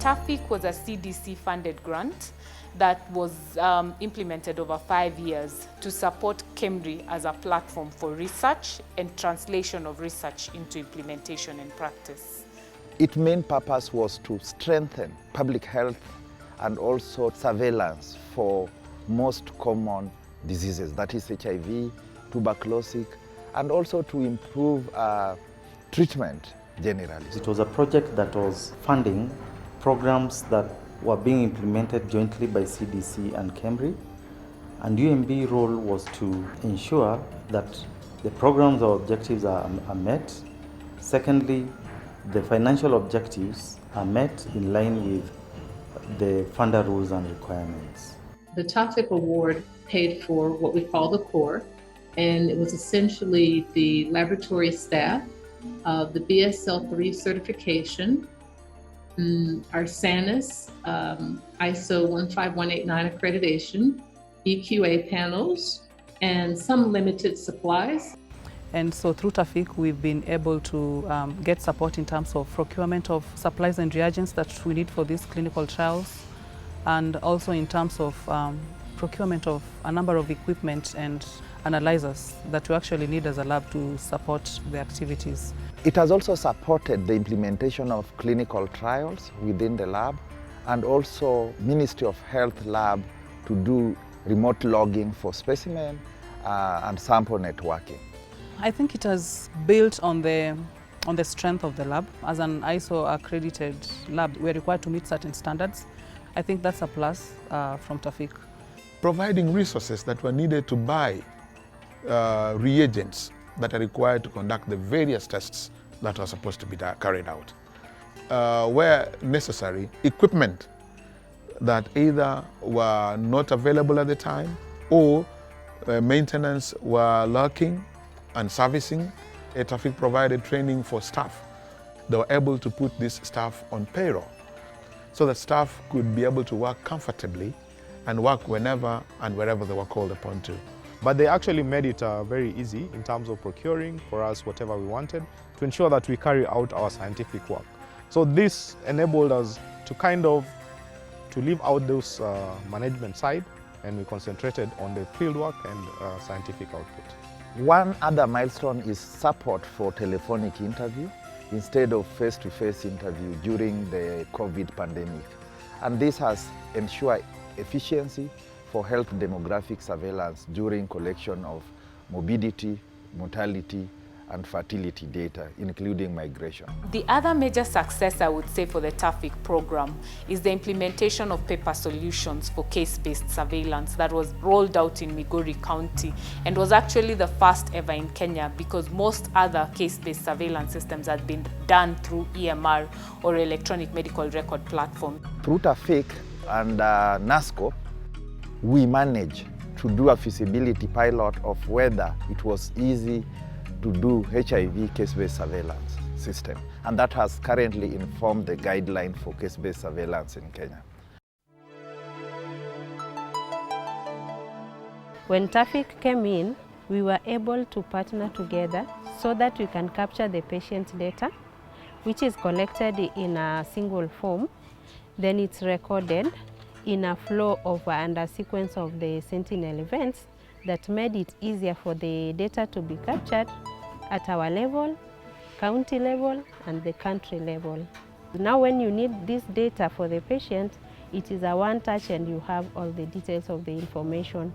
TAPHIK was a CDC-funded grant that was implemented over 5 years to support KEMRI as a platform for research and translation of research into implementation and practice. Its main purpose was to strengthen public health and also surveillance for most common diseases, that is HIV, tuberculosis, and also to improve treatment generally. It was a project that was funding programs that were being implemented jointly by CDC and KEMRI, and UMB role was to ensure that the programs or objectives are met. Secondly, the financial objectives are met in line with the funder rules and requirements. The TAPHIK award paid for what we call the core, and it was essentially the laboratory staff, the BSL-3 certification, our SANUS, ISO 15189 accreditation, EQA panels, and some limited supplies. And so through TAPHIK, we've been able to get support in terms of procurement of supplies and reagents that we need for these clinical trials, and also in terms of procurement of a number of equipment and analyzers that we actually need as a lab to support the activities. It has also supported the implementation of clinical trials within the lab, and also Ministry of Health lab to do remote logging for specimen and sample networking. I think it has built on the strength of the lab. As an ISO accredited lab, we're required to meet certain standards. I think that's a plus from TAPHIK. Providing resources that were needed to buy reagents that are required to conduct the various tests that are supposed to be carried out. Where necessary, equipment that either were not available at the time or maintenance were lacking and servicing. TAPHIK provided training for staff. They were able to put this staff on payroll so that staff could be able to work comfortably and work whenever and wherever they were called upon to. But they actually made it very easy in terms of procuring for us whatever we wanted to ensure that we carry out our scientific work. So this enabled us to leave out those management side, and we concentrated on the field work and scientific output. One other milestone is support for telephonic interview instead of face-to-face interview during the COVID pandemic. And this has ensured efficiency for health demographic surveillance during collection of morbidity, mortality, and fertility data, including migration. The other major success, I would say, for the TAPHIK program is the implementation of paper solutions for case-based surveillance that was rolled out in Migori County and was actually the first ever in Kenya, because most other case-based surveillance systems had been done through EMR or electronic medical record platform. Through TAPHIK and NASCO, we managed to do a feasibility pilot of whether it was easy to do HIV case-based surveillance system, and that has currently informed the guideline for case-based surveillance in Kenya. When TAPHIK came in, we were able to partner together so that we can capture the patient's data, which is collected in a single form. Then it's recorded in a flow of and a sequence of the sentinel events that made it easier for the data to be captured at our level, county level, and the country level. Now when you need this data for the patient, it is a one touch and you have all the details of the information.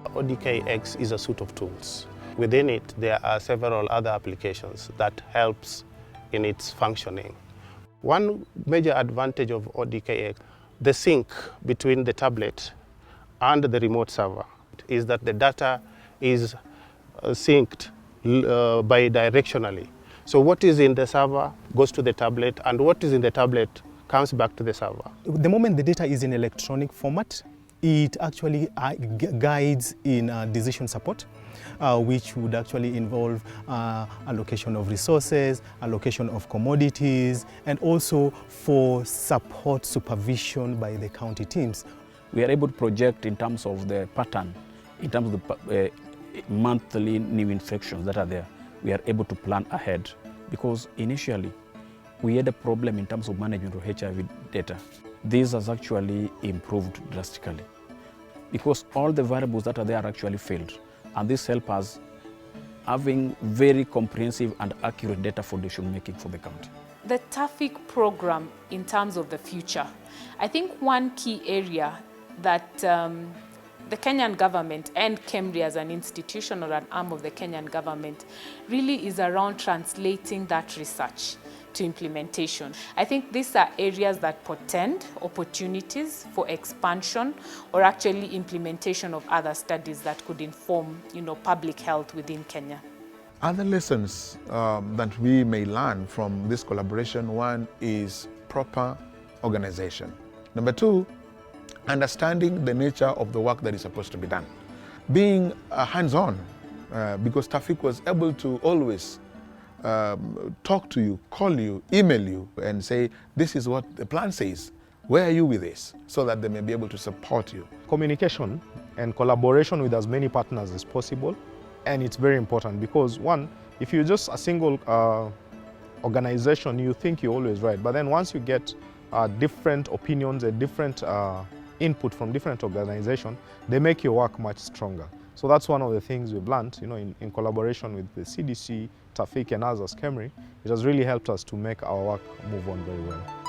ODKX is a suite of tools. Within it, there are several other applications that helps in its functioning. One major advantage of ODKX, the sync between the tablet and the remote server, is that the data is synced bidirectionally. So what is in the server goes to the tablet, and what is in the tablet comes back to the server. The moment the data is in electronic format, it actually guides in decision support, which would actually involve allocation of resources, allocation of commodities, and also for support supervision by the county teams. We are able to project in terms of the pattern, in terms of the monthly new infections that are there. We are able to plan ahead, because initially we had a problem in terms of management of HIV data. This has actually improved drastically because all the variables that are there are actually failed, and this helps us having very comprehensive and accurate data for decision making for the county. The TAPHIK program in terms of the future, I think one key area that the Kenyan government and KEMRI as an institution or an arm of the Kenyan government really is around translating that research to implementation. I think these are areas that portend opportunities for expansion or actually implementation of other studies that could inform, public health within Kenya. Other lessons that we may learn from this collaboration, one is proper organization. Number two, understanding the nature of the work that is supposed to be done. Being hands-on, because TAPHIK was able to always talk to you, call you, email you, and say, this is what the plan says. Where are you with this? So that they may be able to support you. Communication and collaboration with as many partners as possible. And it's very important because, one, if you're just a single organization, you think you're always right. But then once you get different opinions and different input from different organizations, they make your work much stronger. So that's one of the things we've learned, in collaboration with the CDC, TAPHIK, and us as KEMRI. It has really helped us to make our work move on very well.